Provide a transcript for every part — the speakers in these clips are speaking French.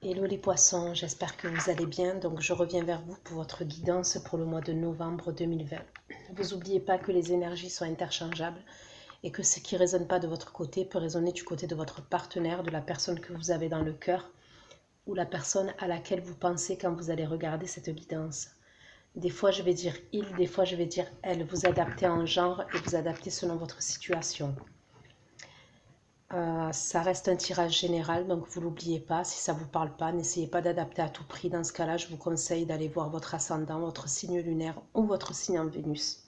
Hello les poissons, j'espère que vous allez bien. Donc je reviens vers vous pour votre guidance pour le mois de novembre 2020. Vous n'oubliez pas que les énergies sont interchangeables et que ce qui ne résonne pas de votre côté peut résonner du côté de votre partenaire, de la personne que vous avez dans le cœur ou la personne à laquelle vous pensez quand vous allez regarder cette guidance. Des fois je vais dire il, des fois je vais dire elle. Vous adaptez en genre et vous adaptez selon votre situation. Ça reste un tirage général, donc vous l'oubliez pas. Si ça ne vous parle pas, n'essayez pas d'adapter à tout prix. Dans ce cas-là, je vous conseille d'aller voir votre ascendant, votre signe lunaire ou votre signe en Vénus.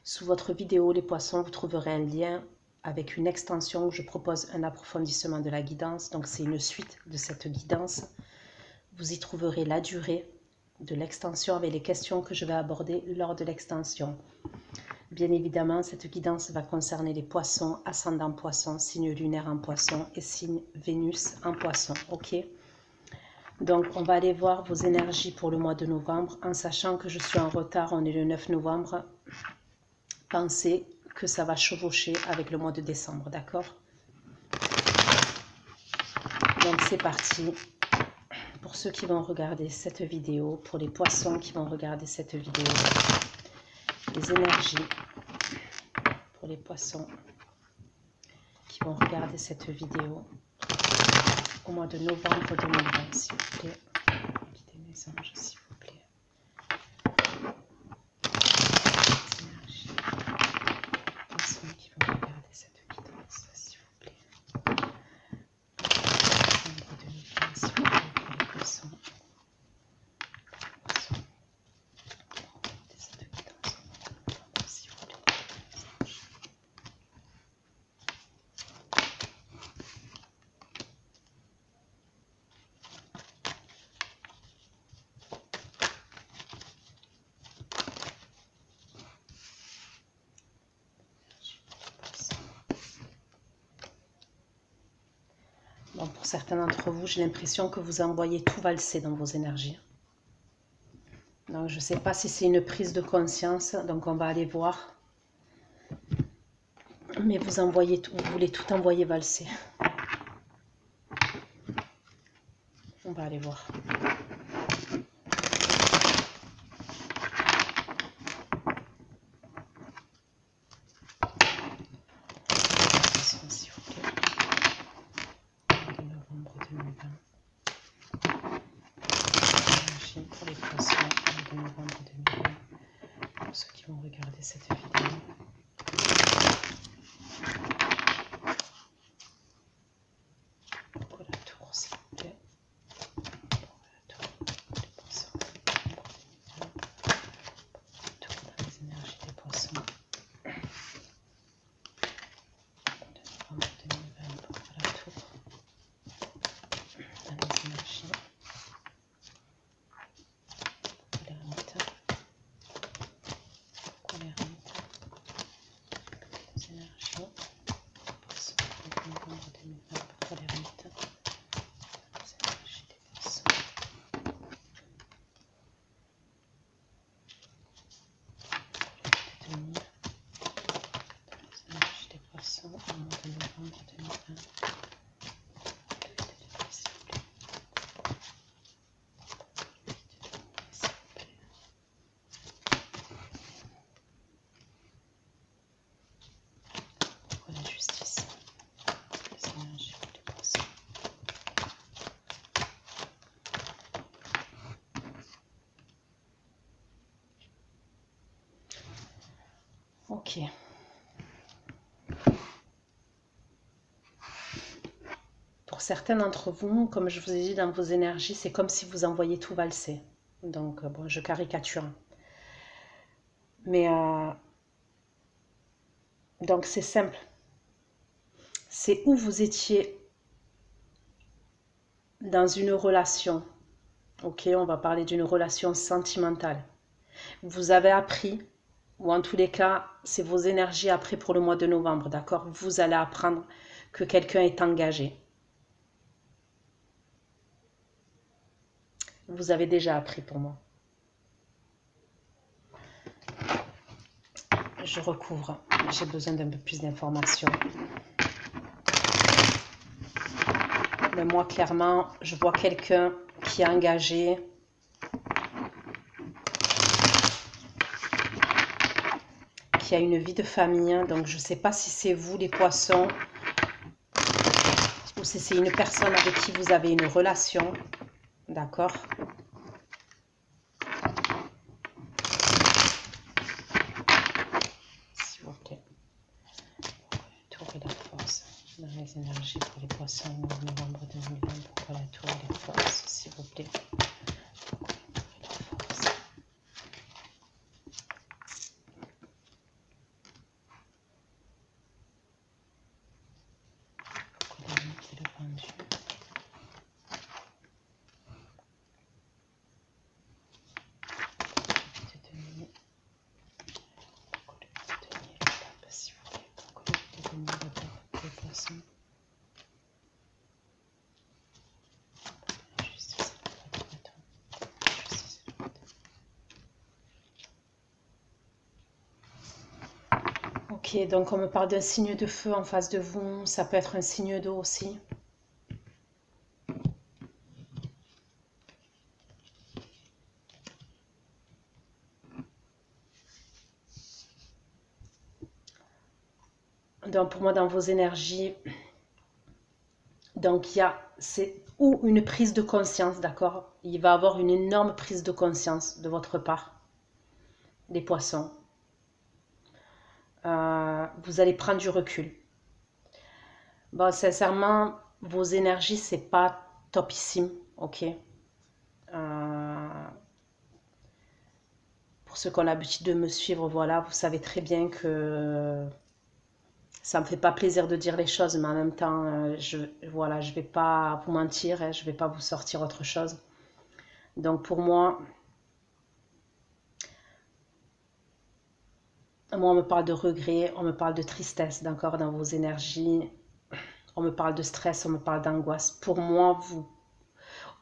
Sous votre vidéo, les poissons, vous trouverez un lien avec une extension où je propose un approfondissement de la guidance. Donc c'est une suite de cette guidance. Vous y trouverez la durée de l'extension avec les questions que je vais aborder lors de l'extension. Bien évidemment, cette guidance va concerner les poissons, ascendant poisson, signe lunaire en poisson et signe Vénus en poisson. Ok? Donc, on va aller voir vos énergies pour le mois de novembre, en sachant que je suis en retard, on est le 9 novembre. Pensez que ça va chevaucher avec le mois de décembre, d'accord? Donc, c'est parti. Pour ceux qui vont regarder cette vidéo, pour les poissons qui vont regarder cette vidéo, les énergies pour les poissons qui vont regarder cette vidéo au mois de novembre 2020, s'il vous plaît. Guidez mes anges, s'il vous plaît. Les énergies des poissons qui vont regarder cette guidance, s'il vous plaît. Novembre 2020, s'il vous plaît, pour les poissons. Bon, pour certains d'entre vous, j'ai l'impression que vous envoyez tout valser dans vos énergies. Donc, je ne sais pas si c'est une prise de conscience, donc on va aller voir. Mais vous envoyez tout, vous voulez tout envoyer valser. On va aller voir. S'il vous plaît. Novembre 2020. Pour les poissons de novembre 2020. Pour ceux qui vont regarder cette vidéo. Pour la tour, s'il vous plaît. Pour la tour, les poissons. Tour dans les énergies des poissons. De novembre 2020 pour la tour. Dans les énergies. Ok. Pour certains d'entre vous, comme je vous ai dit dans vos énergies, c'est comme si vous envoyiez tout valser. Donc, bon, je caricature. Mais, donc c'est simple. C'est où vous étiez dans une relation. Ok, on va parler d'une relation sentimentale. Vous avez appris, ou en tous les cas, c'est vos énergies après pour le mois de novembre, d'accord? Vous allez apprendre que quelqu'un est engagé. Vous avez déjà appris pour moi. Je recouvre. J'ai besoin d'un peu plus d'informations. Mais moi, clairement, je vois quelqu'un qui est engagé. Qui a une vie de famille. Donc, je ne sais pas si c'est vous, les poissons, ou si c'est une personne avec qui vous avez une relation. D'accord? S'il vous plaît. Tour et la force. Dans les énergies pour les poissons au mois de novembre 2020. Pourquoi la tour et la force, s'il vous plaît. Ok, donc on me parle d'un signe de feu en face de vous, ça peut être un signe d'eau aussi. Donc pour moi, dans vos énergies, donc c'est ou une prise de conscience, d'accord? Il va y avoir une énorme prise de conscience de votre part, les poissons. Vous allez prendre du recul. Bon, sincèrement, vos énergies, c'est pas topissime, ok? Pour ceux qui ont l'habitude de me suivre, voilà, vous savez très bien que ça me fait pas plaisir de dire les choses, mais en même temps, voilà, je vais pas vous mentir, hein, je vais pas vous sortir autre chose. Donc pour moi, on me parle de regret, on me parle de tristesse, d'accord, dans vos énergies. On me parle de stress, on me parle d'angoisse. Pour moi,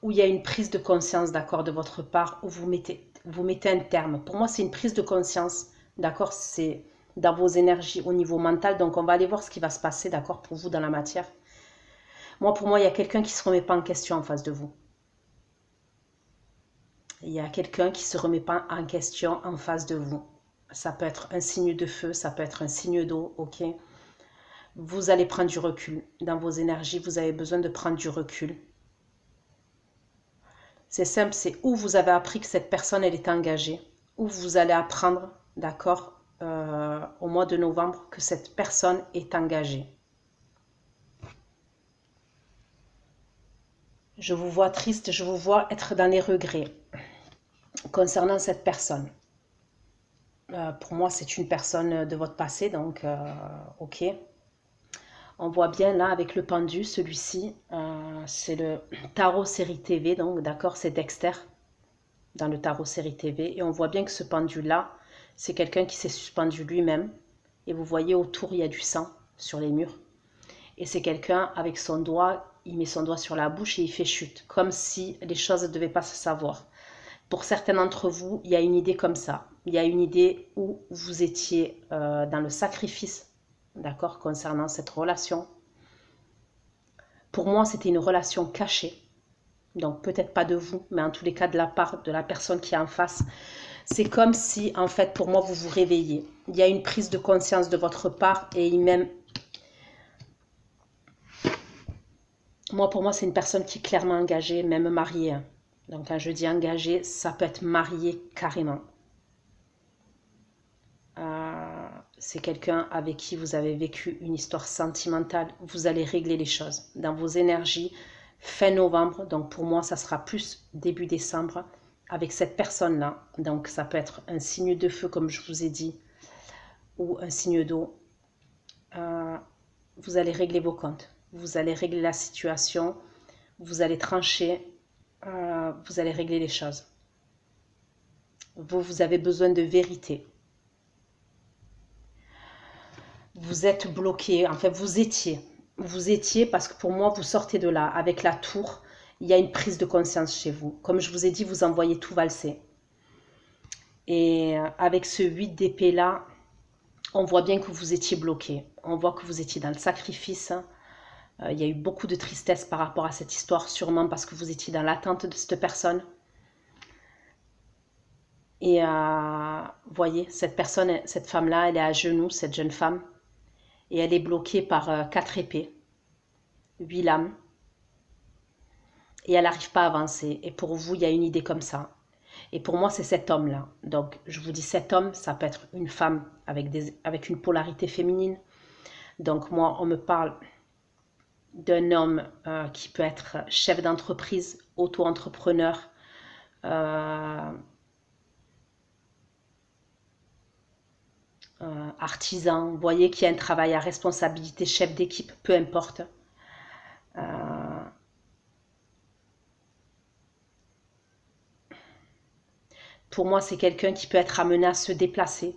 où il y a une prise de conscience, d'accord, de votre part, où vous mettez un terme. Pour moi, c'est une prise de conscience, d'accord, c'est dans vos énergies au niveau mental. Donc, on va aller voir ce qui va se passer, d'accord, pour vous dans la matière. Moi, pour moi, il y a quelqu'un qui ne se remet pas en question en face de vous. Il y a quelqu'un qui ne se remet pas en question en face de vous. Ça peut être un signe de feu, ça peut être un signe d'eau, ok. Vous allez prendre du recul. Dans vos énergies, vous avez besoin de prendre du recul. C'est simple, c'est où vous avez appris que cette personne, elle est engagée, où vous allez apprendre, d'accord, au mois de novembre, que cette personne est engagée. Je vous vois triste, je vous vois être dans les regrets concernant cette personne. Pour moi, c'est une personne de votre passé, donc ok. On voit bien là avec le pendu, celui-ci, c'est le tarot série TV, donc d'accord, c'est Dexter dans le tarot série TV. Et on voit bien que ce pendu-là, c'est quelqu'un qui s'est suspendu lui-même. Et vous voyez autour, il y a du sang sur les murs. Et c'est quelqu'un avec son doigt, il met son doigt sur la bouche et il fait chute, comme si les choses ne devaient pas se savoir. Pour certains d'entre vous, il y a une idée comme ça. Il y a une idée où vous étiez dans le sacrifice, d'accord, concernant cette relation. Pour moi, c'était une relation cachée. Donc peut-être pas de vous, mais en tous les cas de la part de la personne qui est en face. C'est comme si, en fait, pour moi, vous vous réveillez. Il y a une prise de conscience de votre part et même... Moi, pour moi, c'est une personne qui est clairement engagée, même mariée. Donc quand je dis engagée, ça peut être marié carrément. C'est quelqu'un avec qui vous avez vécu une histoire sentimentale. Vous allez régler les choses dans vos énergies. Fin novembre, donc pour moi, ça sera plus début décembre avec cette personne-là. Donc ça peut être un signe de feu, comme je vous ai dit, ou un signe d'eau. Vous allez régler vos comptes. Vous allez régler la situation. Vous allez trancher. Vous allez régler les choses. Vous avez besoin de vérité. Vous êtes bloqué, en fait vous étiez parce que pour moi vous sortez de là, avec la tour, il y a une prise de conscience chez vous. Comme je vous ai dit, vous envoyez tout valser. Et avec ce 8 d'épée là, on voit bien que vous étiez bloqué. On voit que vous étiez dans le sacrifice. Il y a eu beaucoup de tristesse par rapport à cette histoire, sûrement parce que vous étiez dans l'attente de cette personne. Et vous voyez, cette personne, cette femme-là, elle est à genoux, cette jeune femme, et elle est bloquée par 4 épées, 8 lames, et elle n'arrive pas à avancer. Et pour vous, il y a une idée comme ça. Et pour moi, c'est cet homme-là. Donc, je vous dis, cet homme, ça peut être une femme avec une polarité féminine. Donc, moi, on me parle d'un homme qui peut être chef d'entreprise, auto-entrepreneur, artisan, vous voyez qu'il y a un travail à responsabilité, chef d'équipe, peu importe. Pour moi, c'est quelqu'un qui peut être amené à se déplacer,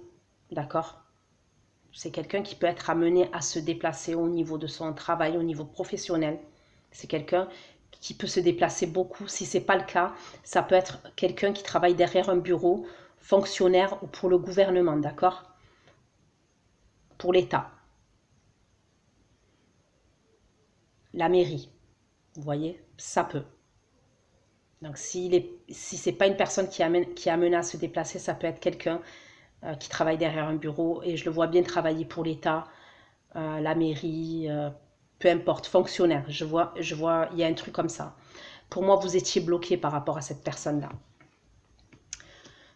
d'accord? C'est quelqu'un qui peut être amené à se déplacer au niveau de son travail, au niveau professionnel. C'est quelqu'un qui peut se déplacer beaucoup. Si ce n'est pas le cas, ça peut être quelqu'un qui travaille derrière un bureau, fonctionnaire ou pour le gouvernement, d'accord? Pour l'État. La mairie, vous voyez, ça peut. Donc si ce n'est pas une personne qui est amenée à se déplacer, ça peut être quelqu'un qui travaille derrière un bureau, et je le vois bien travailler pour l'État, la mairie, peu importe, fonctionnaire. Je vois, il y a un truc comme ça. Pour moi, vous étiez bloqué par rapport à cette personne-là.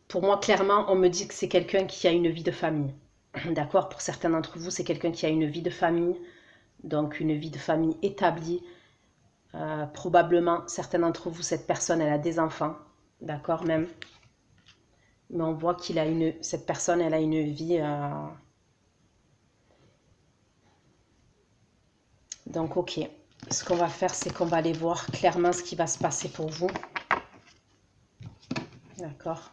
Pour moi, clairement, on me dit que c'est quelqu'un qui a une vie de famille. D'accord? Pour certains d'entre vous, c'est quelqu'un qui a une vie de famille, donc une vie de famille établie. Probablement, certains d'entre vous, cette personne, elle a des enfants, d'accord, même. Mais on voit cette personne, elle a une vie. Donc, ok. Ce qu'on va faire, c'est qu'on va aller voir clairement ce qui va se passer pour vous. D'accord.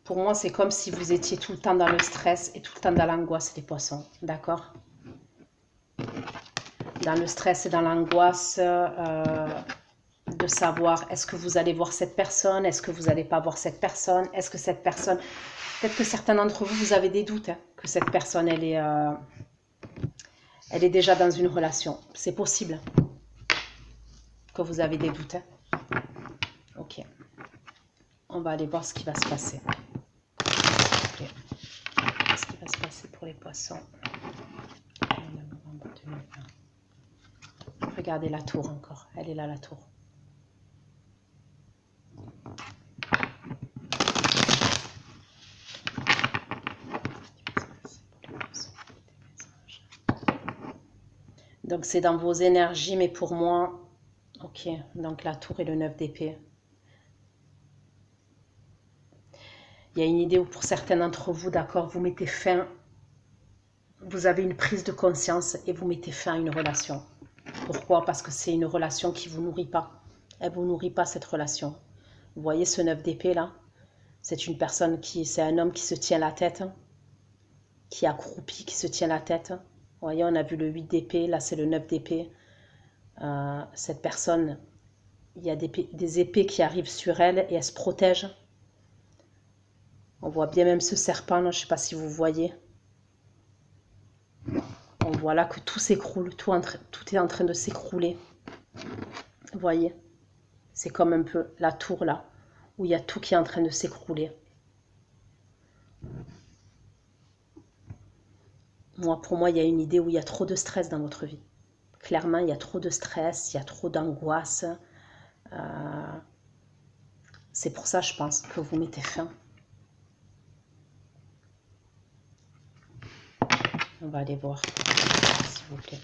Pour moi, c'est comme si vous étiez tout le temps dans le stress et tout le temps dans l'angoisse, les poissons. D'accord? Dans le stress et dans l'angoisse de savoir, est-ce que vous allez voir cette personne? Est-ce que vous n'allez pas voir cette personne? Est-ce que cette personne... Peut-être que certains d'entre vous, vous avez des doutes, hein, que cette personne, elle est déjà dans une relation. C'est possible que vous avez des doutes. Hein. Ok. On va aller voir ce qui va se passer. Okay. Ce qui va se passer pour les poissons. Regardez la tour encore. Elle est là, la tour. Donc c'est dans vos énergies, mais pour moi, ok, donc la tour et le 9 d'épée. Il y a une idée où pour certains d'entre vous, d'accord, vous mettez fin, vous avez une prise de conscience et vous mettez fin à une relation. Pourquoi? Parce que c'est une relation qui ne vous nourrit pas. Elle ne vous nourrit pas, cette relation. Vous voyez ce 9 d'épée là? C'est une personne c'est un homme qui se tient la tête, qui est accroupi, qui se tient la tête. Vous voyez, on a vu le 8 d'épée, là c'est le 9 d'épée. Cette personne, il y a des épées qui arrivent sur elle et elle se protège. On voit bien même ce serpent, là, je ne sais pas si vous voyez. On voit là que tout s'écroule, tout est en train de s'écrouler. Vous voyez? C'est comme un peu la tour là, où il y a tout qui est en train de s'écrouler. Pour moi, il y a une idée où il y a trop de stress dans votre vie. Clairement, il y a trop de stress, il y a trop d'angoisse. C'est pour ça, je pense, que vous mettez fin. On va aller voir, s'il vous plaît.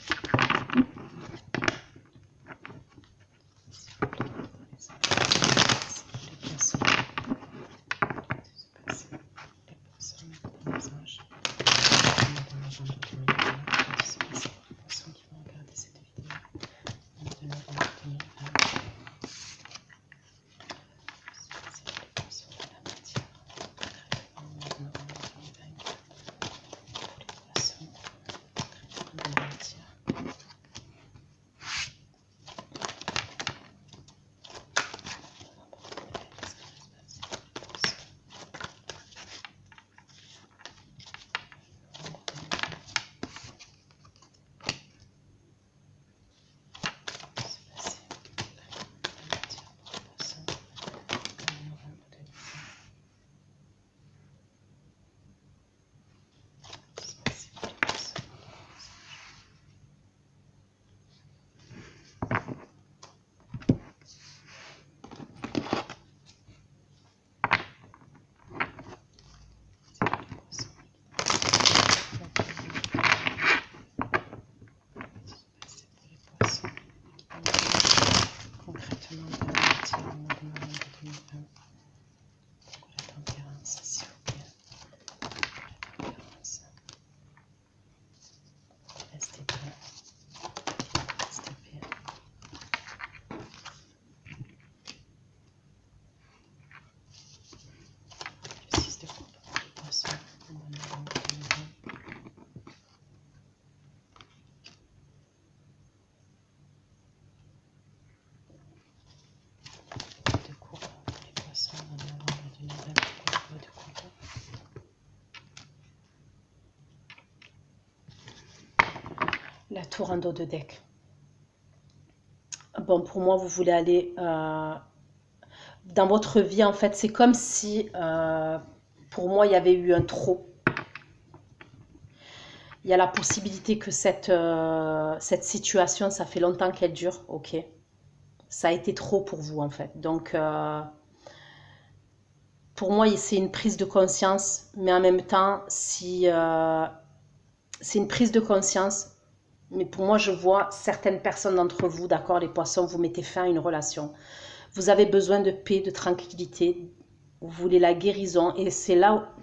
La tour en dos de deck. Bon, pour moi, vous voulez aller dans votre vie, en fait, c'est comme si, pour moi, il y avait eu un trop. Il y a la possibilité que cette situation, ça fait longtemps qu'elle dure, ok. Ça a été trop pour vous, en fait. Donc, pour moi, c'est une prise de conscience, mais en même temps, si c'est une prise de conscience, mais pour moi, je vois certaines personnes d'entre vous, d'accord, les poissons, vous mettez fin à une relation. Vous avez besoin de paix, de tranquillité, vous voulez la guérison, et c'est là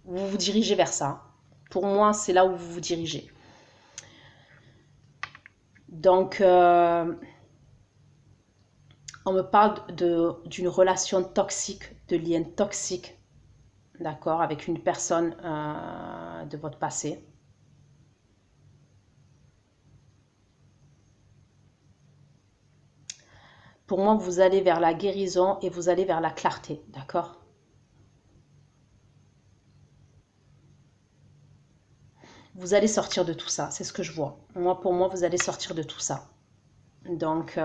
où vous vous dirigez vers ça. Pour moi, c'est là où vous vous dirigez. Donc, on me parle d'une relation toxique, de liens toxiques, d'accord, avec une personne de votre passé. Pour moi, vous allez vers la guérison et vous allez vers la clarté, d'accord? Vous allez sortir de tout ça, c'est ce que je vois. Moi, pour moi, vous allez sortir de tout ça. Donc,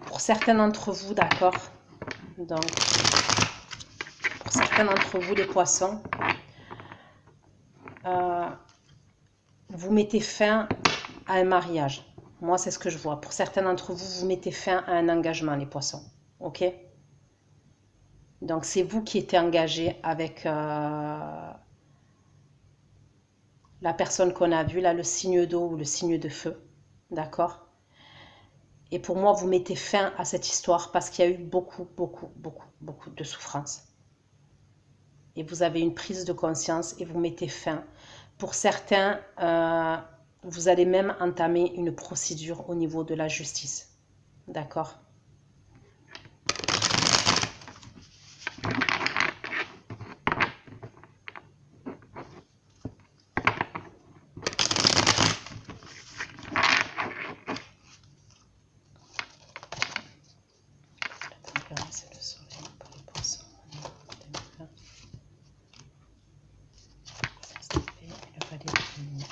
pour certains d'entre vous, d'accord? Donc, pour certains d'entre vous, les poissons, vous mettez fin à un mariage. Moi, c'est ce que je vois. Pour certains d'entre vous, vous mettez fin à un engagement, les poissons. Ok? Donc, c'est vous qui êtes engagé avec la personne qu'on a vue, là, le signe d'eau ou le signe de feu. D'accord? Et pour moi, vous mettez fin à cette histoire parce qu'il y a eu beaucoup de souffrance. Et vous avez une prise de conscience et vous mettez fin. Pour certains, vous allez même entamer une procédure au niveau de la justice. D'accord? C'est le soleil pour les poissons. Le valet de lumière.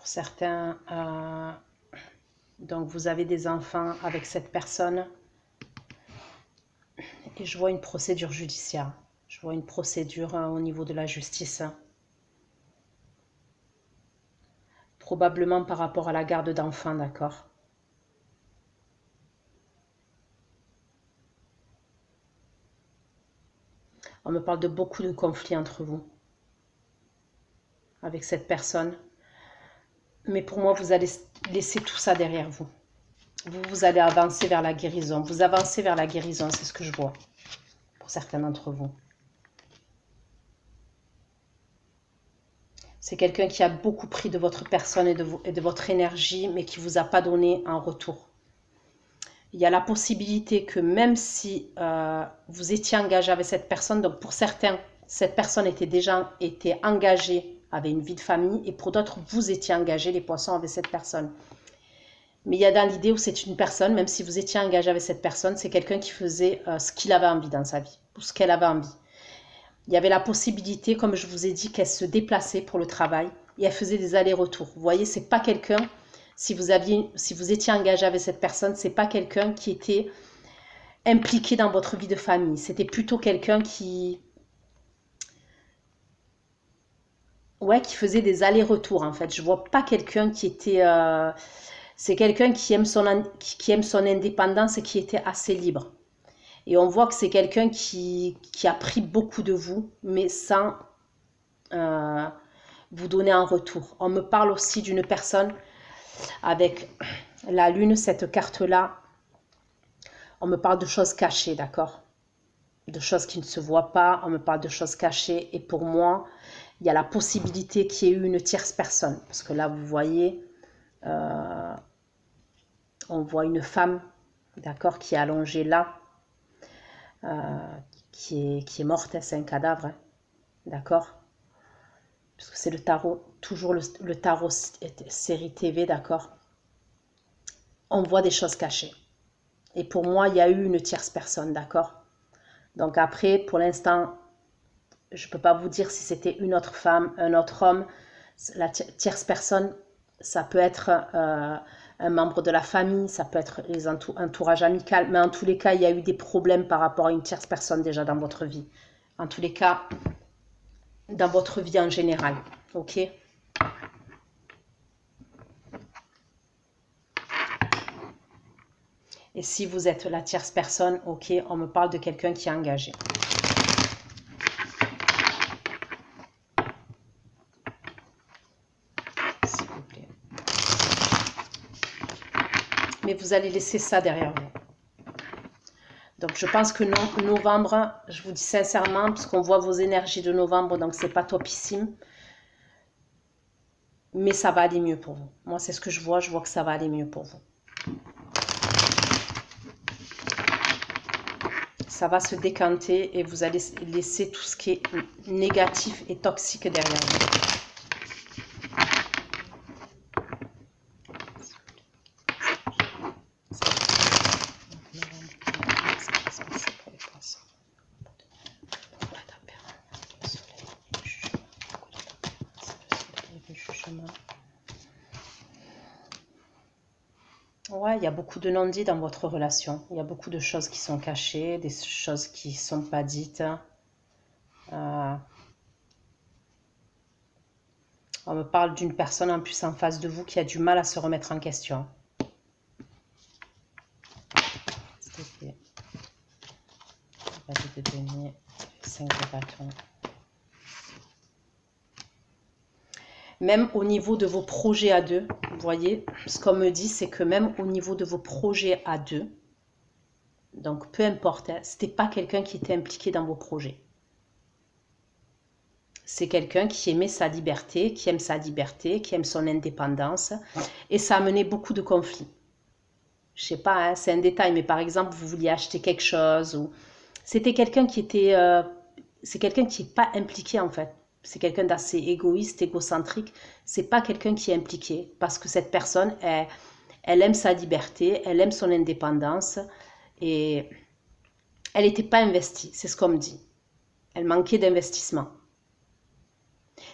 Certains, donc vous avez des enfants avec cette personne et je vois une procédure judiciaire. Je vois une procédure au niveau de la justice. Probablement par rapport à la garde d'enfants, d'accord? On me parle de beaucoup de conflits entre vous avec cette personne. Mais pour moi, vous allez laisser tout ça derrière vous. Vous allez avancer vers la guérison. Vous avancez vers la guérison, c'est ce que je vois pour certains d'entre vous. C'est quelqu'un qui a beaucoup pris de votre personne et de votre énergie, mais qui ne vous a pas donné un retour. Il y a la possibilité que même si vous étiez engagé avec cette personne, donc pour certains, cette personne était engagée, avait une vie de famille, et pour d'autres, vous étiez engagé, les poissons, avec cette personne. Mais il y a dans l'idée où c'est une personne, même si vous étiez engagé avec cette personne, c'est quelqu'un qui faisait ce qu'il avait envie dans sa vie, ou ce qu'elle avait envie. Il y avait la possibilité, comme je vous ai dit, qu'elle se déplaçait pour le travail, et elle faisait des allers-retours. Vous voyez, c'est pas quelqu'un, si vous étiez engagé avec cette personne, c'est pas quelqu'un qui était impliqué dans votre vie de famille. C'était plutôt quelqu'un qui faisait des allers-retours, en fait. Je vois pas quelqu'un qui était... c'est quelqu'un qui aime son indépendance et qui était assez libre. Et on voit que c'est quelqu'un qui a pris beaucoup de vous, mais sans vous donner un retour. On me parle aussi d'une personne avec la lune, cette carte-là. On me parle de choses cachées, d'accord? De choses qui ne se voient pas, on me parle de choses cachées. Et pour moi, il y a la possibilité qu'il y ait eu une tierce personne. Parce que là, vous voyez, on voit une femme, d'accord, qui est allongée là, qui est morte, c'est un cadavre, hein, d'accord? Parce que c'est le tarot, toujours le tarot série TV, d'accord? On voit des choses cachées. Et pour moi, il y a eu une tierce personne, d'accord? Donc après, pour l'instant, je ne peux pas vous dire si c'était une autre femme, un autre homme. La tierce personne, ça peut être un membre de la famille, ça peut être les entourages amical, mais en tous les cas, il y a eu des problèmes par rapport à une tierce personne déjà dans votre vie. En tous les cas, dans votre vie en général, ok? Et si vous êtes la tierce personne, ok, on me parle de quelqu'un qui est engagé. S'il vous plaît. Mais vous allez laisser ça derrière vous. Donc je pense que novembre, je vous dis sincèrement, parce qu'on voit vos énergies de novembre, donc c'est pas topissime. Mais ça va aller mieux pour vous. Moi, c'est ce que je vois que ça va aller mieux pour vous. Ça va se décanter et vous allez laisser tout ce qui est négatif et toxique derrière vous. Ouais, il y a beaucoup de non-dits dans votre relation. Il y a beaucoup de choses qui sont cachées, des choses qui ne sont pas dites. On me parle d'une personne en plus en face de vous qui a du mal à se remettre en question. S'il te plaît. De denier, 5 de bâton. Même au niveau de vos projets à deux, vous voyez, ce qu'on me dit, c'est que même au niveau de vos projets à deux, donc peu importe, hein, ce n'était pas quelqu'un qui était impliqué dans vos projets. C'est quelqu'un qui aimait sa liberté, qui aime sa liberté, qui aime son indépendance, et ça a mené beaucoup de conflits. Je sais pas, hein, c'est un détail, mais par exemple, vous vouliez acheter quelque chose, ou c'était quelqu'un qui était, c'est quelqu'un qui n'est pas impliqué en fait. C'est quelqu'un d'assez égoïste, égocentrique. C'est pas quelqu'un qui est impliqué parce que cette personne, elle aime sa liberté, elle aime son indépendance et elle n'était pas investie. C'est ce qu'on me dit. Elle manquait d'investissement.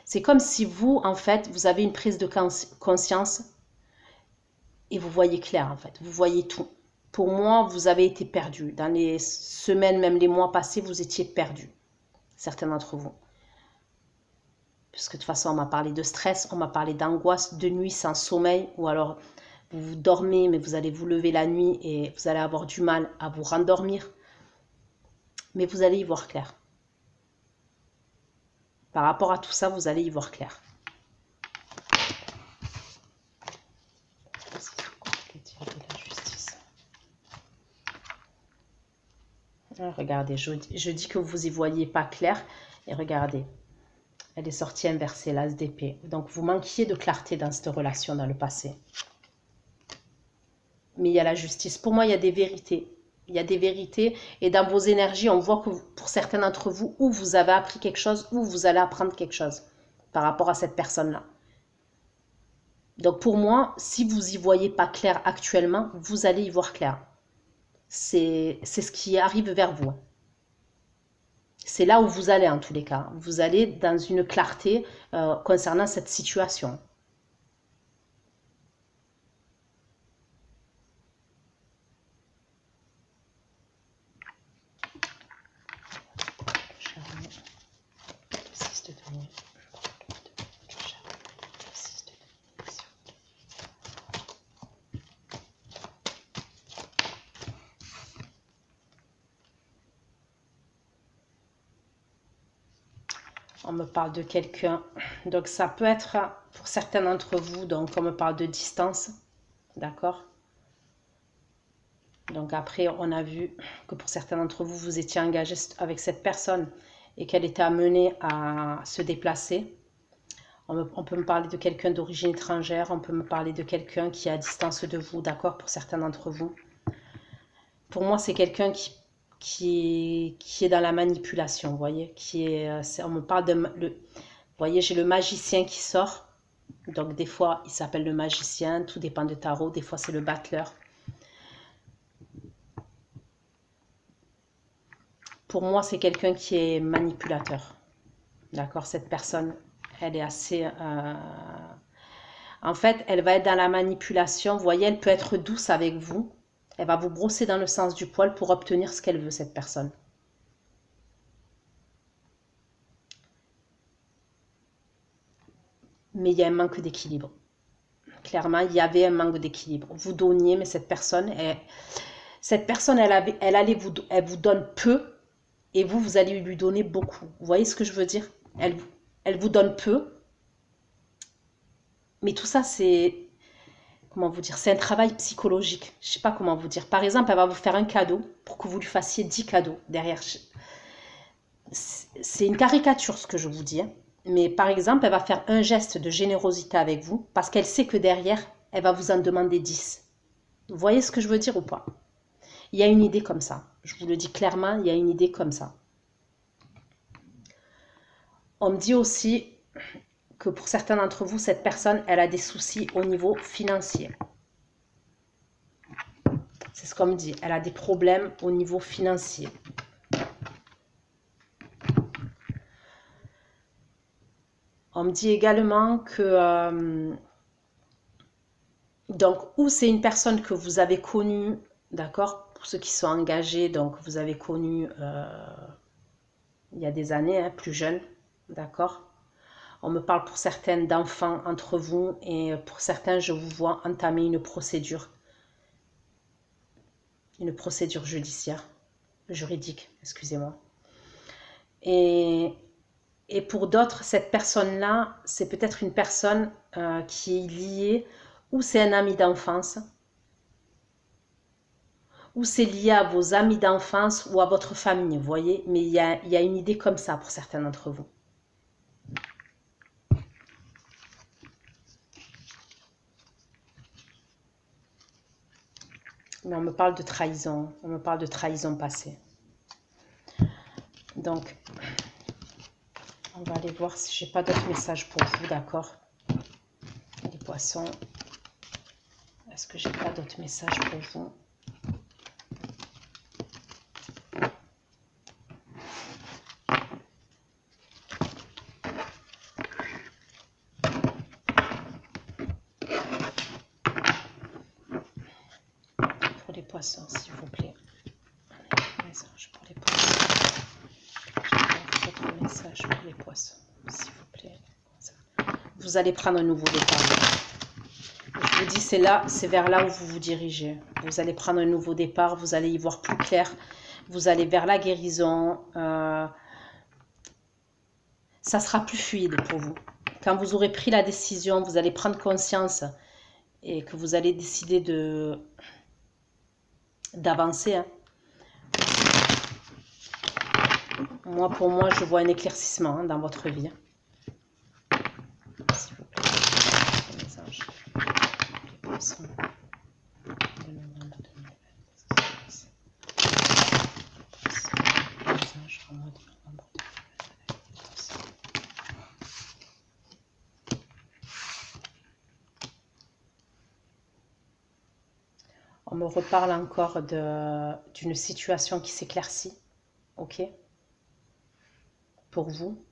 C'est comme si vous, en fait, vous avez une prise de conscience et vous voyez clair, en fait. Vous voyez tout. Pour moi, vous avez été perdu. Dans les semaines, même les mois passés, vous étiez perdu. Certains d'entre vous. Puisque de toute façon, on m'a parlé de stress, on m'a parlé d'angoisse, de nuit sans sommeil, ou alors vous dormez, mais vous allez vous lever la nuit et vous allez avoir du mal à vous rendormir. Mais vous allez y voir clair. Par rapport à tout ça, vous allez y voir clair. Regardez, je dis que vous y voyez pas clair, et regardez. Elle est sortie inversée, l'as d'épée. Donc, vous manquiez de clarté dans cette relation dans le passé. Mais il y a la justice. Pour moi, il y a des vérités. Il y a des vérités. Et dans vos énergies, on voit que pour certains d'entre vous, ou vous avez appris quelque chose, ou vous allez apprendre quelque chose par rapport à cette personne-là. Donc, pour moi, si vous y voyez pas clair actuellement, vous allez y voir clair. C'est ce qui arrive vers vous. C'est là où vous allez en tous les cas. Vous allez dans une clarté concernant cette situation. On me parle de quelqu'un, donc ça peut être pour certains d'entre vous, donc on me parle de distance, d'accord? Donc après, on a vu que pour certains d'entre vous, vous étiez engagé avec cette personne et qu'elle était amenée à se déplacer. On peut me parler de quelqu'un d'origine étrangère, on peut me parler de quelqu'un qui est à distance de vous, d'accord, pour certains d'entre vous. Pour moi, c'est quelqu'un qui est dans la manipulation, vous voyez, on me parle vous voyez, j'ai le magicien qui sort. Donc des fois, il s'appelle le magicien, tout dépend de tarot, des fois c'est le battleur. Pour moi, c'est quelqu'un qui est manipulateur. D'accord, cette personne, elle est assez... En fait, elle va être dans la manipulation. Vous voyez, elle peut être douce avec vous. Elle va vous brosser dans le sens du poil pour obtenir ce qu'elle veut, cette personne. Mais il y a un manque d'équilibre. Clairement, il y avait un manque d'équilibre. Vous donniez, mais cette personne, elle vous donne peu et vous allez lui donner beaucoup. Vous voyez ce que je veux dire? Elle vous donne peu. Mais tout ça, c'est... Comment vous dire? C'est un travail psychologique. Je ne sais pas comment vous dire. Par exemple, elle va vous faire un cadeau pour que vous lui fassiez 10 cadeaux derrière. C'est une caricature ce que je vous dis. Hein. Mais par exemple, elle va faire un geste de générosité avec vous parce qu'elle sait que derrière, elle va vous en demander 10. Vous voyez ce que je veux dire ou pas? Il y a une idée comme ça. Je vous le dis clairement, il y a une idée comme ça. On me dit aussi que pour certains d'entre vous, cette personne, elle a des soucis au niveau financier. C'est ce qu'on me dit. Elle a des problèmes au niveau financier. On me dit également que... donc, ou c'est une personne que vous avez connue, d'accord? Pour ceux qui sont engagés, donc vous avez connu il y a des années, hein, plus jeune, d'accord? On me parle pour certaines d'enfants entre vous et pour certains, je vous vois entamer une procédure juridique, excusez-moi. Et pour d'autres, cette personne-là, c'est peut-être une personne qui est liée, ou c'est un ami d'enfance, ou c'est lié à vos amis d'enfance ou à votre famille, vous voyez. Mais il y a une idée comme ça pour certains d'entre vous. Mais on me parle de trahison, passée. Donc, on va aller voir si j'ai pas d'autres messages pour vous, d'accord? Les poissons, est-ce que j'ai pas d'autres messages pour vous? Pour les poissons, s'il vous plaît. Message pour les poissons. J'ai pas d'autres messages pour les poissons, s'il vous plaît. Vous allez prendre un nouveau départ. Je vous dis, c'est vers là où vous vous dirigez. Vous allez prendre un nouveau départ, vous allez y voir plus clair. Vous allez vers la guérison. Ça sera plus fluide pour vous. Quand vous aurez pris la décision, vous allez prendre conscience et que vous allez décider d'avancer. Hein. Pour moi, je vois un éclaircissement dans votre vie. S'il vous plaît, les anges, les poissons, de novembre 2020. Les anges en mode novembre 2020. On me reparle encore d'une situation qui s'éclaircit. Ok? Pour vous.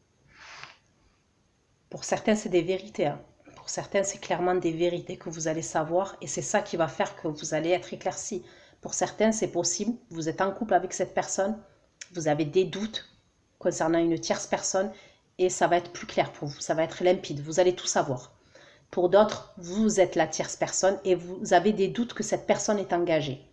Pour certains, c'est des vérités. Hein. Pour certains, c'est clairement des vérités que vous allez savoir. Et c'est ça qui va faire que vous allez être éclairci. Pour certains, c'est possible. Vous êtes en couple avec cette personne. Vous avez des doutes concernant une tierce personne. Et ça va être plus clair pour vous. Ça va être limpide. Vous allez tout savoir. Pour d'autres, vous êtes la tierce personne et vous avez des doutes que cette personne est engagée.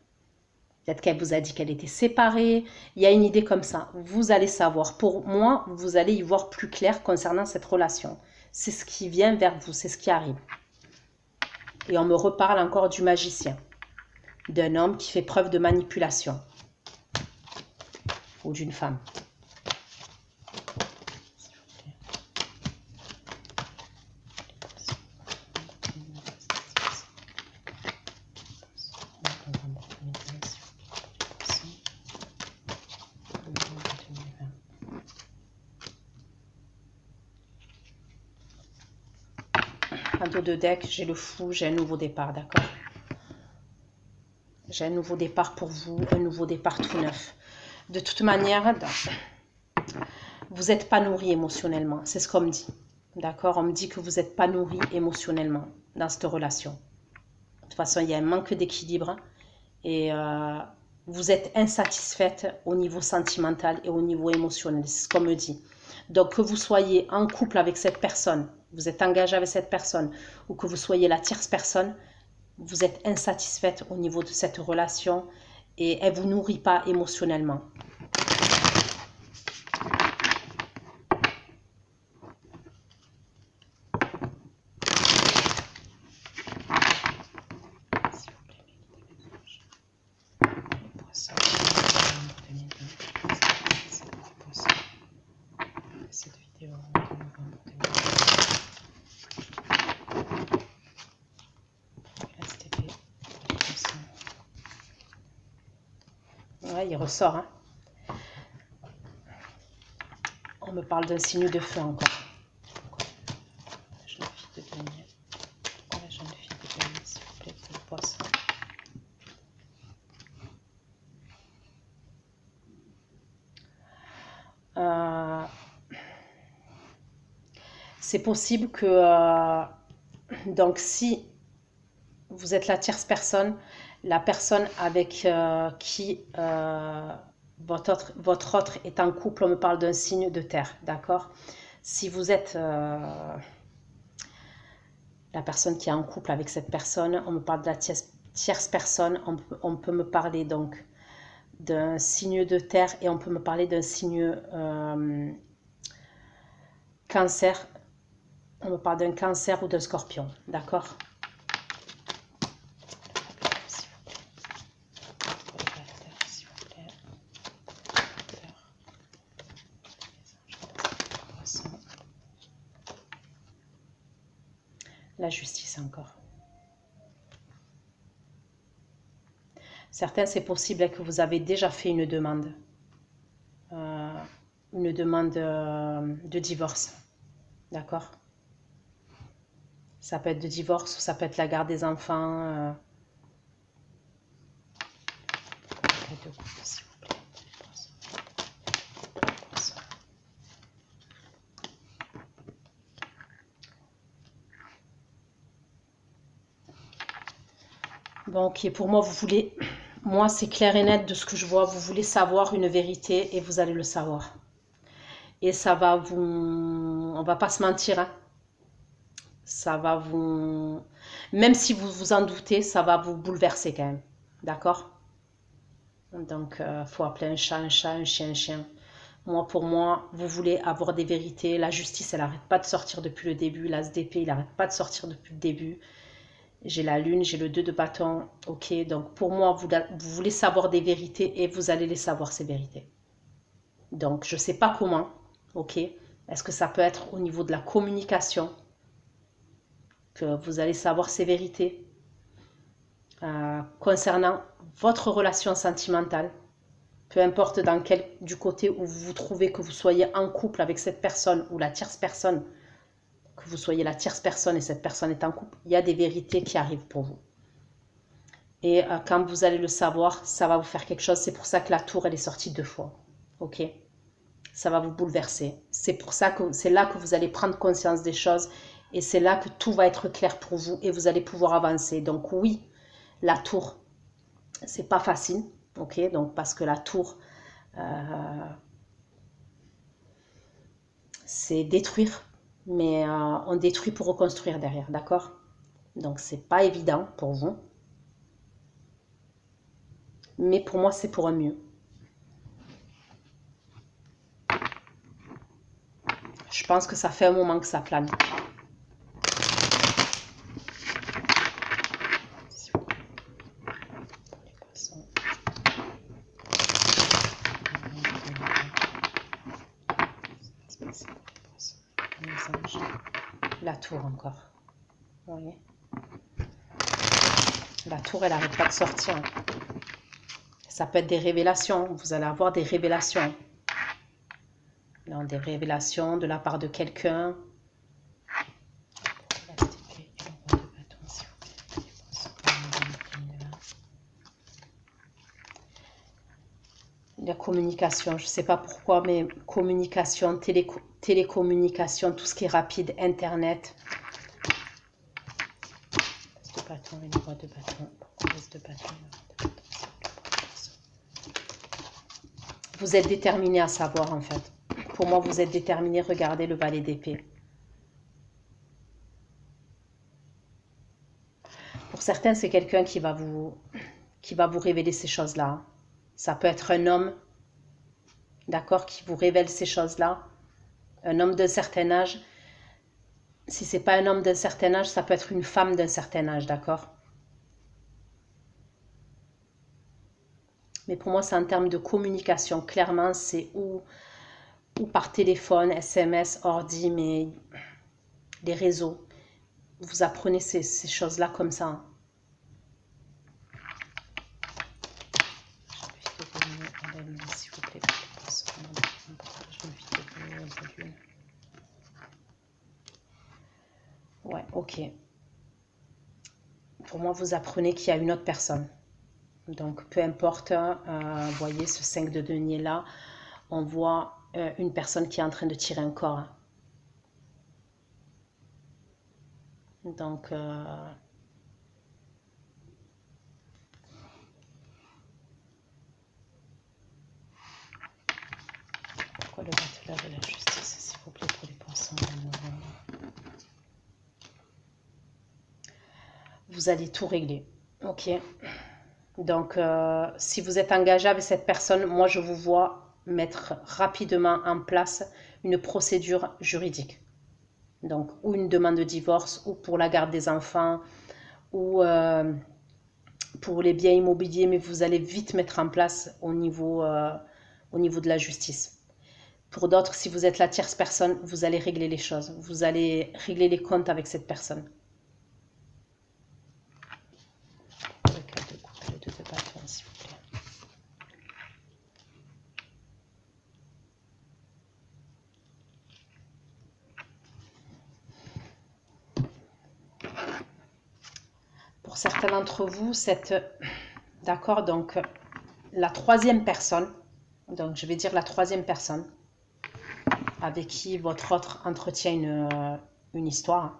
Peut-être qu'elle vous a dit qu'elle était séparée. Il y a une idée comme ça. Vous allez savoir. Pour moi, vous allez y voir plus clair concernant cette relation. C'est ce qui vient vers vous. C'est ce qui arrive. Et on me reparle encore du magicien. d'un homme qui fait preuve de manipulation ou d'une femme. En dos de deck, j'ai le fou, j'ai un nouveau départ, d'accord? J'ai un nouveau départ pour vous, un nouveau départ tout neuf. De toute manière, vous n'êtes pas nourri émotionnellement, c'est ce qu'on me dit. D'accord? On me dit que vous n'êtes pas nourri émotionnellement dans cette relation. De toute façon, il y a un manque d'équilibre et vous êtes insatisfaite au niveau sentimental et au niveau émotionnel, c'est ce qu'on me dit. Donc, que vous soyez en couple avec cette personne, vous êtes engagé avec cette personne, ou que vous soyez la tierce personne, vous êtes insatisfaite au niveau de cette relation et elle ne vous nourrit pas émotionnellement. Ouais, il ressort. Hein. On me parle d'un signe de feu encore. La jeune fille de denier. La jeune fille de denier, s'il vous plaît, pour le poisson. C'est possible que, donc si vous êtes la tierce personne, la personne avec qui votre autre est en couple, on me parle d'un signe de terre, d'accord? Si vous êtes la personne qui est en couple avec cette personne, on me parle de la tierce personne, on peut me parler donc d'un signe de terre et on peut me parler d'un signe cancer. On me parle d'un cancer ou d'un scorpion, d'accord? La justice encore. Certains, c'est possible que vous avez déjà fait une demande de divorce, d'accord? Ça peut être de divorce ou ça peut être la garde des enfants. S'il vous plaît. Bon, ok, pour moi, vous voulez... Moi, c'est clair et net de ce que je vois. Vous voulez savoir une vérité et vous allez le savoir. Et ça va vous... On va pas se mentir, hein. Ça va vous... Même si vous vous en doutez, ça va vous bouleverser quand même. D'accord? Donc, faut appeler un chat, un chien, un chien. Moi, pour moi, vous voulez avoir des vérités. La justice, elle n'arrête pas de sortir depuis le début. L'as d'épée, il n'arrête pas de sortir depuis le début. J'ai la lune, j'ai le 2 de bâton. Ok, donc pour moi, vous voulez savoir des vérités et vous allez les savoir, ces vérités. Donc, je ne sais pas comment. Ok, est-ce que ça peut être au niveau de la communication que vous allez savoir ces vérités concernant votre relation sentimentale, peu importe du côté où vous vous trouvez, que vous soyez en couple avec cette personne ou la tierce personne, que vous soyez la tierce personne et cette personne est en couple, il y a des vérités qui arrivent pour vous. Et quand vous allez le savoir, ça va vous faire quelque chose. C'est pour ça que la tour, elle est sortie 2 fois. Ok? Ça va vous bouleverser. C'est pour ça que c'est là que vous allez prendre conscience des choses et c'est là que tout va être clair pour vous et vous allez pouvoir avancer. Donc oui, la tour, c'est pas facile. Ok? Donc parce que la tour, c'est détruire, mais on détruit pour reconstruire derrière, d'accord? Donc c'est pas évident pour vous, mais pour moi c'est pour un mieux. Je pense que ça fait un moment que ça plane. anges. La tour encore. Vous voyez? La tour, elle n'arrête pas de sortir. Ça peut être des révélations. Vous allez avoir des révélations. Non, des révélations de la part de quelqu'un. La communication, je ne sais pas pourquoi, mais communication, télécommunication, tout ce qui est rapide, Internet. De bâton, une roi de bâton. De bâton. Vous êtes déterminé à savoir, en fait. Pour moi, vous êtes déterminé. Regardez le valet d'épée. Pour certains, c'est quelqu'un qui va vous révéler ces choses-là. Ça peut être un homme, d'accord, qui vous révèle ces choses-là. Un homme d'un certain âge. Si ce n'est pas un homme d'un certain âge, ça peut être une femme d'un certain âge, d'accord? Mais pour moi, c'est en termes de communication. Clairement, c'est ou par téléphone, SMS, ordi, mais les réseaux. Vous apprenez ces choses-là comme ça. Ouais, ok. Pour moi, vous apprenez qu'il y a une autre personne. Donc, peu importe, vous voyez ce 5 de denier là, on voit une personne qui est en train de tirer un corps. Donc, pourquoi le battleur de la justice, s'il vous plaît, pour les poissons? Vous allez tout régler, ok? Donc, si vous êtes engagé avec cette personne, moi, je vous vois mettre rapidement en place une procédure juridique. Donc, ou une demande de divorce, ou pour la garde des enfants, ou pour les biens immobiliers, mais vous allez vite mettre en place au niveau de la justice. Pour d'autres, si vous êtes la tierce personne, vous allez régler les choses. Vous allez régler les comptes avec cette personne. Le 2 de bâton, s'il vous plaît. Pour certains d'entre vous, d'accord, donc la troisième personne, donc je vais dire la troisième personne avec qui votre autre entretient une histoire.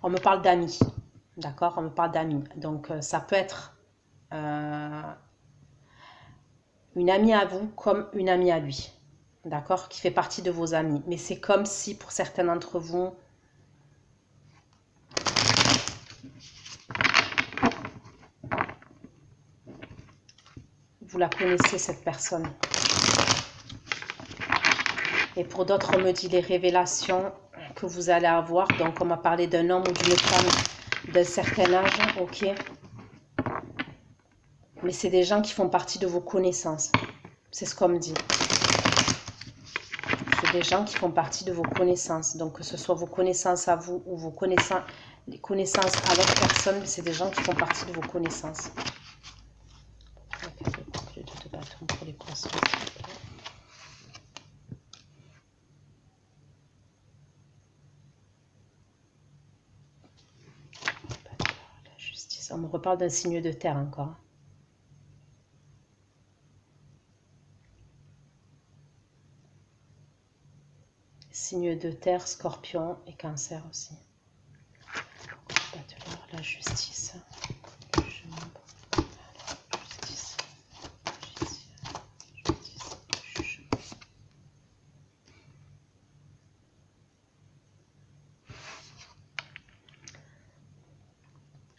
On me parle d'amis, d'accord, on me parle d'amis. Donc ça peut être une amie à vous comme une amie à lui, d'accord, qui fait partie de vos amis. Mais c'est comme si pour certains d'entre vous, vous la connaissez, cette personne. Et pour d'autres, on me dit les révélations que vous allez avoir. Donc, on m'a parlé d'un homme ou d'une femme d'un certain âge, ok. Mais c'est des gens qui font partie de vos connaissances. C'est ce qu'on me dit. C'est des gens qui font partie de vos connaissances. Donc, que ce soit vos connaissances à vous ou les connaissances à l'autre personne, c'est des gens qui font partie de vos connaissances. De bâton pour les poissons, s'il vous plaît. La justice. On me reparle d'un signe de terre encore. Signe de terre, scorpion et cancer aussi. La justice.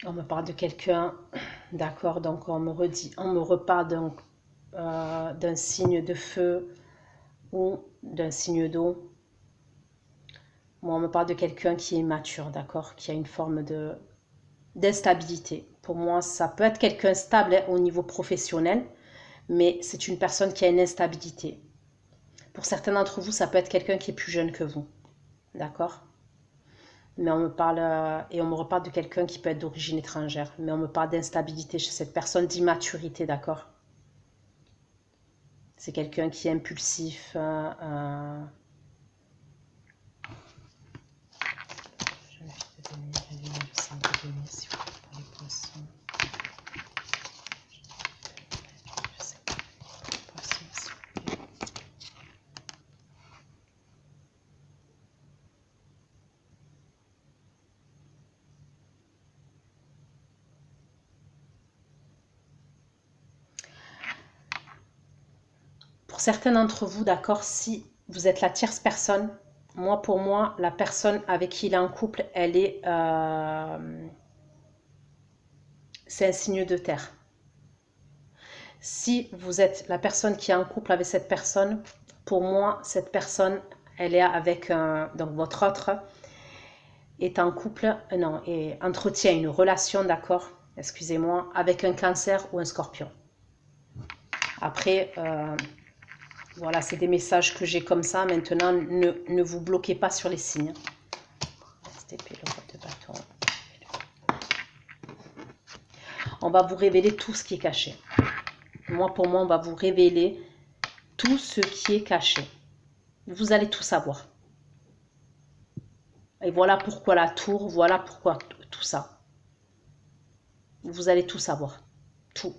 On me parle de quelqu'un, d'accord, donc on me reparle donc d'un signe de feu ou d'un signe d'eau. Moi, on me parle de quelqu'un qui est mature, d'accord, qui a une forme d'instabilité. Pour moi, ça peut être quelqu'un stable au niveau professionnel, mais c'est une personne qui a une instabilité. Pour certains d'entre vous, ça peut être quelqu'un qui est plus jeune que vous. D'accord? Mais on me parle, et on me reparle de quelqu'un qui peut être d'origine étrangère. Mais on me parle d'instabilité chez cette personne, d'immaturité, d'accord? C'est quelqu'un qui est impulsif. Je vais te donner le sang de donner, s'il vous plaît, pour les poissons. Je sais pas, pour les poissons, s'il vous plaît. Pour certains d'entre vous, d'accord, si vous êtes la tierce personne, moi, pour moi, la personne avec qui il est en couple, elle est... c'est un signe de terre. Si vous êtes la personne qui est en couple avec cette personne, pour moi, cette personne, elle est avec... donc, votre autre est en couple, non, et entretient une relation, d'accord, excusez-moi, avec un cancer ou un scorpion. Après... voilà, c'est des messages que j'ai comme ça. Maintenant, ne vous bloquez pas sur les signes. On va vous révéler tout ce qui est caché. Moi, pour moi, on va vous révéler tout ce qui est caché. Vous allez tout savoir. Et voilà pourquoi la tour, voilà pourquoi tout ça. Vous allez tout savoir. Tout.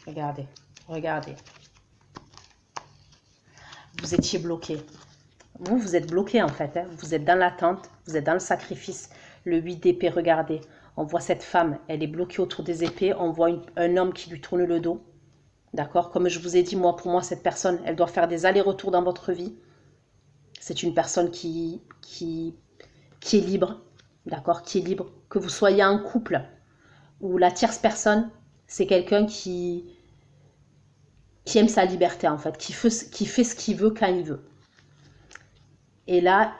Regardez, regardez. Vous étiez bloqué. Vous êtes bloqué en fait. Hein. Vous êtes dans l'attente, vous êtes dans le sacrifice. Le 8 d'épée, regardez. On voit cette femme, elle est bloquée autour des épées. On voit un homme qui lui tourne le dos. D'accord? Comme je vous ai dit, moi, pour moi, cette personne, elle doit faire des allers-retours dans votre vie. C'est une personne qui est libre. D'accord? Qui est libre. Que vous soyez en couple ou la tierce personne, c'est quelqu'un qui aime sa liberté en fait, qui fait ce qu'il veut quand il veut. Et là,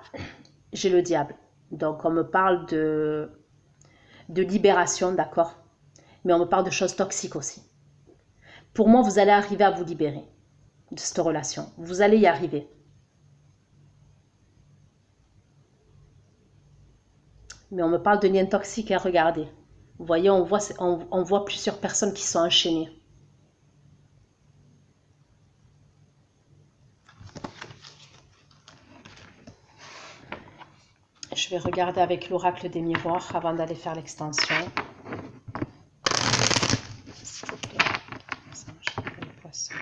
j'ai le diable. Donc, on me parle de libération, d'accord? Mais on me parle de choses toxiques aussi. Pour moi, vous allez arriver à vous libérer de cette relation. Vous allez y arriver. Mais on me parle de liens toxiques, hein, regardez. Vous voyez, on voit plusieurs personnes qui sont enchaînées. Je vais regarder avec l'oracle des miroirs avant d'aller faire l'extension. S'il vous plaît. Les poissons.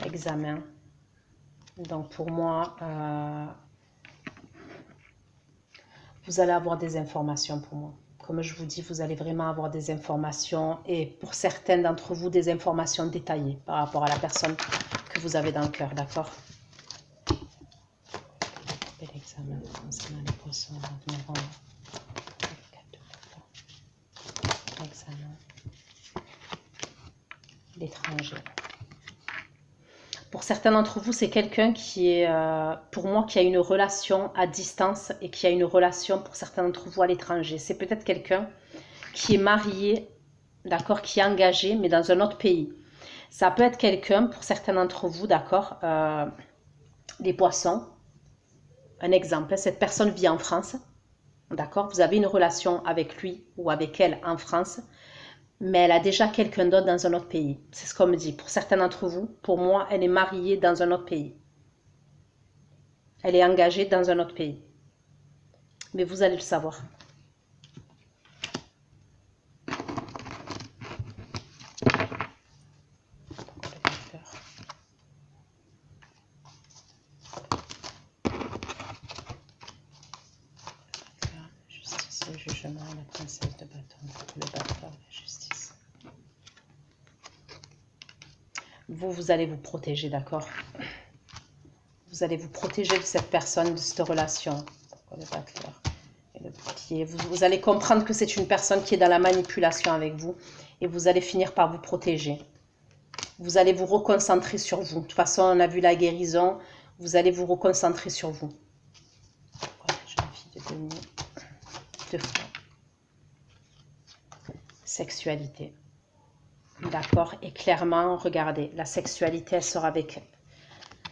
Examen. Donc pour moi, vous allez avoir des informations pour moi. Comme je vous dis, vous allez vraiment avoir des informations et pour certains d'entre vous, des informations détaillées par rapport à la personne que vous avez dans le cœur, d'accord? L'examen concernant les poissons, l'examen, l'étranger. Pour certains d'entre vous, c'est quelqu'un qui est, pour moi, qui a une relation à distance et qui a une relation, pour certains d'entre vous, à l'étranger. C'est peut-être quelqu'un qui est marié, d'accord, qui est engagé, mais dans un autre pays. Ça peut être quelqu'un, pour certains d'entre vous, d'accord, les poissons. Un exemple, cette personne vit en France, d'accord, vous avez une relation avec lui ou avec elle en France, mais elle a déjà quelqu'un d'autre dans un autre pays. C'est ce qu'on me dit. Pour certains d'entre vous, pour moi, elle est mariée dans un autre pays. Elle est engagée dans un autre pays. Mais vous allez le savoir. Justice, le jugement, la princesse de bâton, le batteur, la justice. Vous allez vous protéger, d'accord? Vous allez vous protéger de cette personne, de cette relation. Pourquoi le batteur? Le bouclier. Vous allez comprendre que c'est une personne qui est dans la manipulation avec vous et vous allez finir par vous protéger. Vous allez vous reconcentrer sur vous. De toute façon, on a vu la guérison. Vous allez vous reconcentrer sur vous. Voilà, je vais de denier. 2 fois. Sexualité. D'accord. Et clairement, regardez, la sexualité, elle sort avec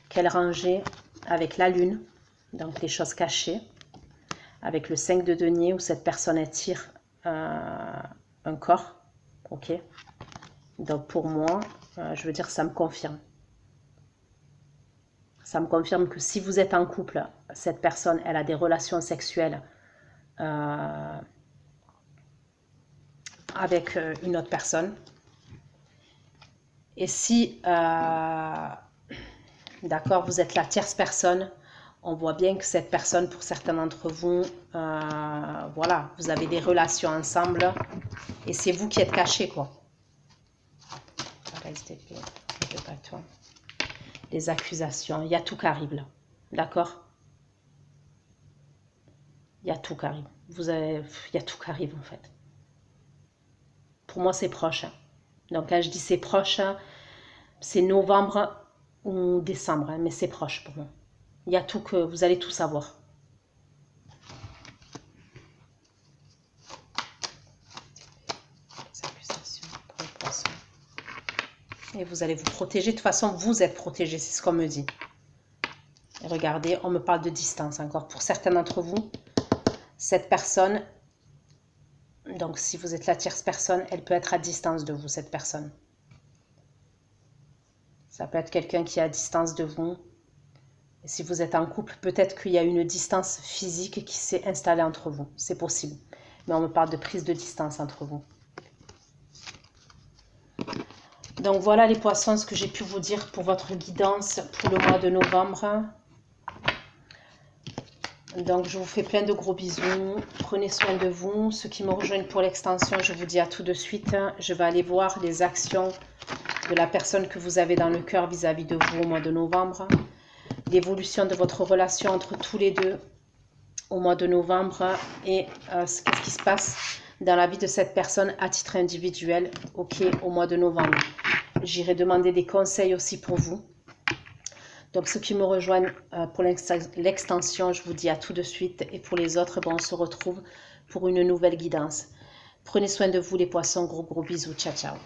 quelle rangée? Avec la lune, donc les choses cachées. Avec le 5 de denier où cette personne attire un corps. Ok. Donc pour moi, je veux dire, ça me confirme. Ça me confirme que si vous êtes en couple, cette personne, elle a des relations sexuelles avec une autre personne. Et si, d'accord, vous êtes la tierce personne, on voit bien que cette personne, pour certains d'entre vous, voilà, vous avez des relations ensemble et c'est vous qui êtes caché, quoi. Les accusations, il y a tout qui arrive là, d'accord? Il y a tout qui arrive. Il y a tout qui arrive en fait. Pour moi, c'est proche. Hein. Donc quand je dis c'est proche, hein, c'est novembre ou décembre, hein, mais c'est proche pour moi. Il y a tout que vous allez tout savoir. Et vous allez vous protéger. De toute façon, vous êtes protégé, c'est ce qu'on me dit. Et regardez, on me parle de distance encore. Pour certains d'entre vous, cette personne, donc si vous êtes la tierce personne, elle peut être à distance de vous, cette personne. Ça peut être quelqu'un qui est à distance de vous. Et si vous êtes en couple, peut-être qu'il y a une distance physique qui s'est installée entre vous. C'est possible. Mais on me parle de prise de distance entre vous. Donc voilà les poissons, ce que j'ai pu vous dire pour votre guidance pour le mois de novembre. Donc je vous fais plein de gros bisous. Prenez soin de vous. Ceux qui me rejoignent pour l'extension, je vous dis à tout de suite. Je vais aller voir les actions de la personne que vous avez dans le cœur vis-à-vis de vous au mois de novembre. L'évolution de votre relation entre tous les deux au mois de novembre et ce qui se passe dans la vie de cette personne à titre individuel, ok, au mois de novembre. J'irai demander des conseils aussi pour vous. Donc ceux qui me rejoignent pour l'extension, je vous dis à tout de suite. Et pour les autres, bon, on se retrouve pour une nouvelle guidance. Prenez soin de vous les poissons, gros bisous, ciao ciao.